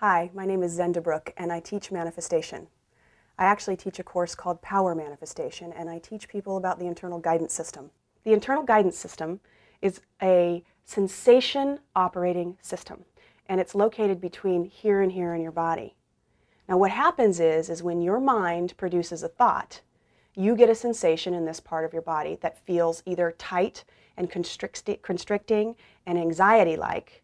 Hi, my name is Zenda Brooke, and I teach manifestation. I actually teach a course called Power Manifestation, and I teach people about the internal guidance system. The internal guidance system is a sensation operating system, and it's located between here and here in your body. Now what happens is when your mind produces a thought, you get a sensation in this part of your body that feels either tight and constricting and anxiety-like.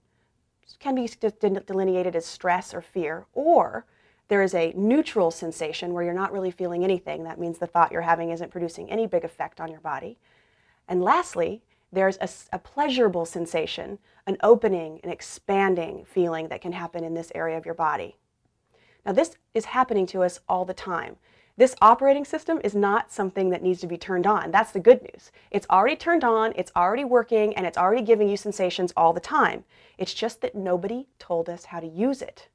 Can be delineated as stress or fear, or there is a neutral sensation where you're not really feeling anything. That means the thought you're having isn't producing any big effect on your body. And lastly, there's a pleasurable sensation, an opening, an expanding feeling that can happen in this area of your body. Now this is happening to us all the time. This operating system is not something that needs to be turned on. That's the good news. It's already turned on, it's already working, and it's already giving you sensations all the time. It's just that nobody told us how to use it.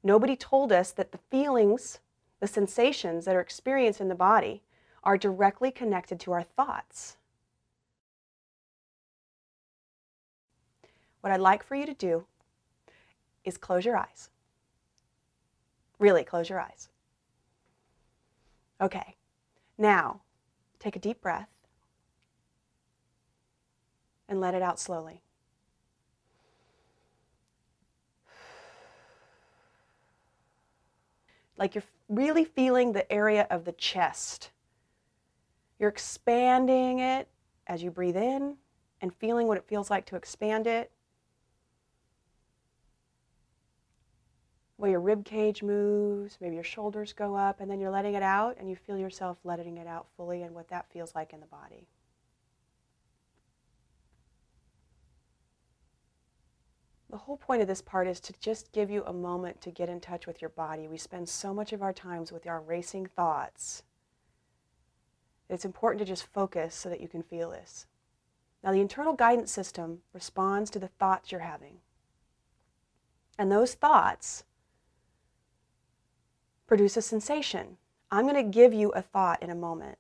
Nobody told us that the feelings, the sensations that are experienced in the body are directly connected to our thoughts. What I'd like for you to do is close your eyes. Really, close your eyes. Okay, now take a deep breath and let it out slowly. Like you're really feeling the area of the chest. You're expanding it as you breathe in and feeling what it feels like to expand it. Where your rib cage moves, maybe your shoulders go up, and then you're letting it out and you feel yourself letting it out fully and what that feels like in the body. The whole point of this part is to just give you a moment to get in touch with your body. We spend so much of our times with our racing thoughts. It's important to just focus so that you can feel this. Now the internal guidance system responds to the thoughts you're having. And those thoughts produce a sensation. I'm going to give you a thought in a moment.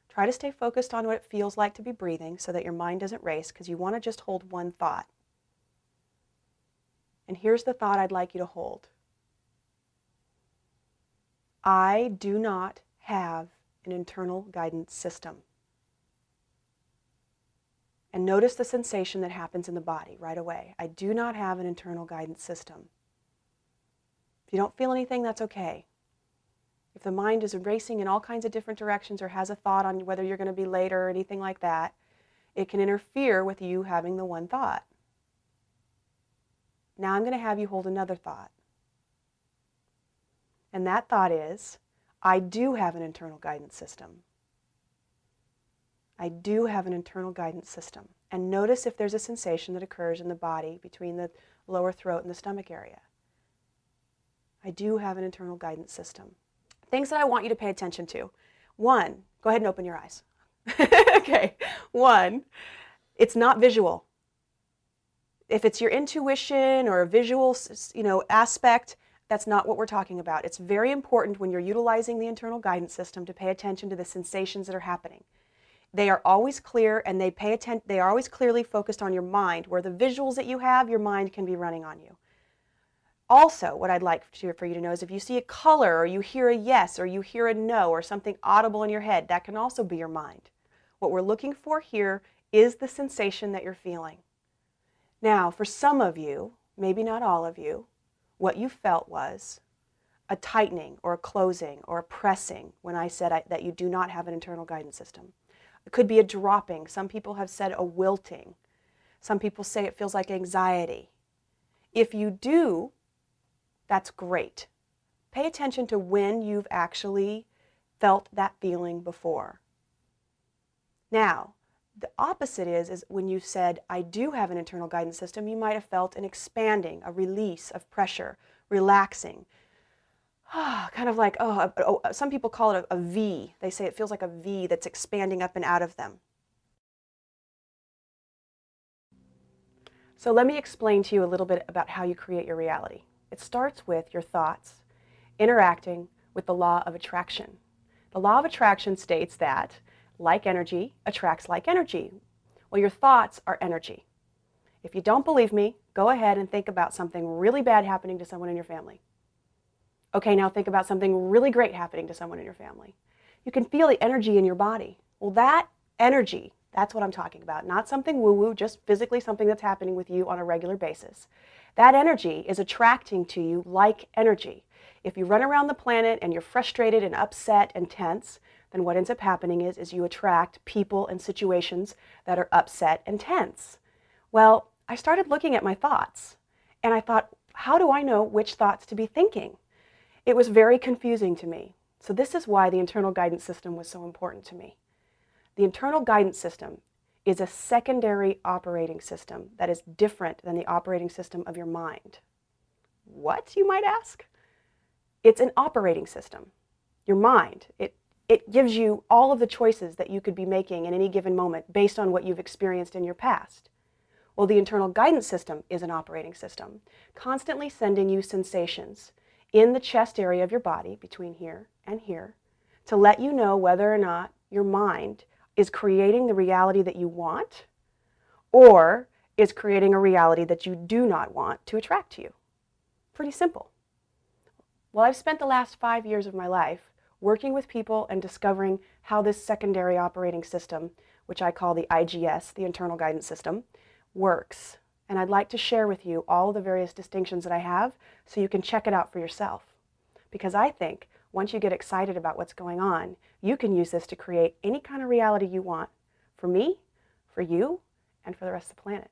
Try to stay focused on what it feels like to be breathing so that your mind doesn't race, because you want to just hold one thought. And here's the thought I'd like you to hold. I do not have an internal guidance system. And notice the sensation that happens in the body right away. I do not have an internal guidance system. If you don't feel anything, that's okay. If the mind is racing in all kinds of different directions or has a thought on whether you're going to be late or anything like that, it can interfere with you having the one thought. Now I'm going to have you hold another thought. And that thought is, I do have an internal guidance system. I do have an internal guidance system. And notice if there's a sensation that occurs in the body between the lower throat and the stomach area. I do have an internal guidance system. Things that I want you to pay attention to. One, go ahead and open your eyes. Okay. One, it's not visual. If it's your intuition or a visual, aspect, that's not what we're talking about. It's very important when you're utilizing the internal guidance system to pay attention to the sensations that are happening. They are always clear and they are always clearly focused on your mind. Where the visuals that you have, your mind can be running on you. Also, what I'd like for you to know is if you see a color or you hear a yes or you hear a no or something audible in your head, that can also be your mind. What we're looking for here is the sensation that you're feeling. Now, for some of you, maybe not all of you, what you felt was a tightening or a closing or a pressing when I said that you do not have an internal guidance system. It could be a dropping. Some people have said a wilting. Some people say it feels like anxiety. If you do, that's great. Pay attention to when you've actually felt that feeling before. Now, the opposite is when you said, I do have an internal guidance system, you might have felt an expanding, a release of pressure, relaxing. Kind of like, some people call it a V. They say it feels like a V that's expanding up and out of them. So let me explain to you a little bit about how you create your reality. It starts with your thoughts interacting with the law of attraction. The law of attraction states that like energy attracts like energy. Well, your thoughts are energy. If you don't believe me, go ahead and think about something really bad happening to someone in your family. Okay, now think about something really great happening to someone in your family. You can feel the energy in your body. Well, that energy, that's what I'm talking about. Not something woo-woo, just physically something that's happening with you on a regular basis. That energy is attracting to you like energy. If you run around the planet and you're frustrated and upset and tense, then what ends up happening is you attract people and situations that are upset and tense. Well, I started looking at my thoughts, and I thought, how do I know which thoughts to be thinking? It was very confusing to me. So this is why the internal guidance system was so important to me. The internal guidance system is a secondary operating system that is different than the operating system of your mind. What, you might ask? It's an operating system. Your mind, it gives you all of the choices that you could be making in any given moment based on what you've experienced in your past. Well, the internal guidance system is an operating system, constantly sending you sensations in the chest area of your body, between here and here, to let you know whether or not your mind is creating the reality that you want or is creating a reality that you do not want to attract to you. Pretty simple. Well, I've spent the last 5 years of my life working with people and discovering how this secondary operating system, which I call the IGS, the internal guidance system, works. And I'd like to share with you all the various distinctions that I have so you can check it out for yourself. Because I think once you get excited about what's going on, you can use this to create any kind of reality you want for me, for you, and for the rest of the planet.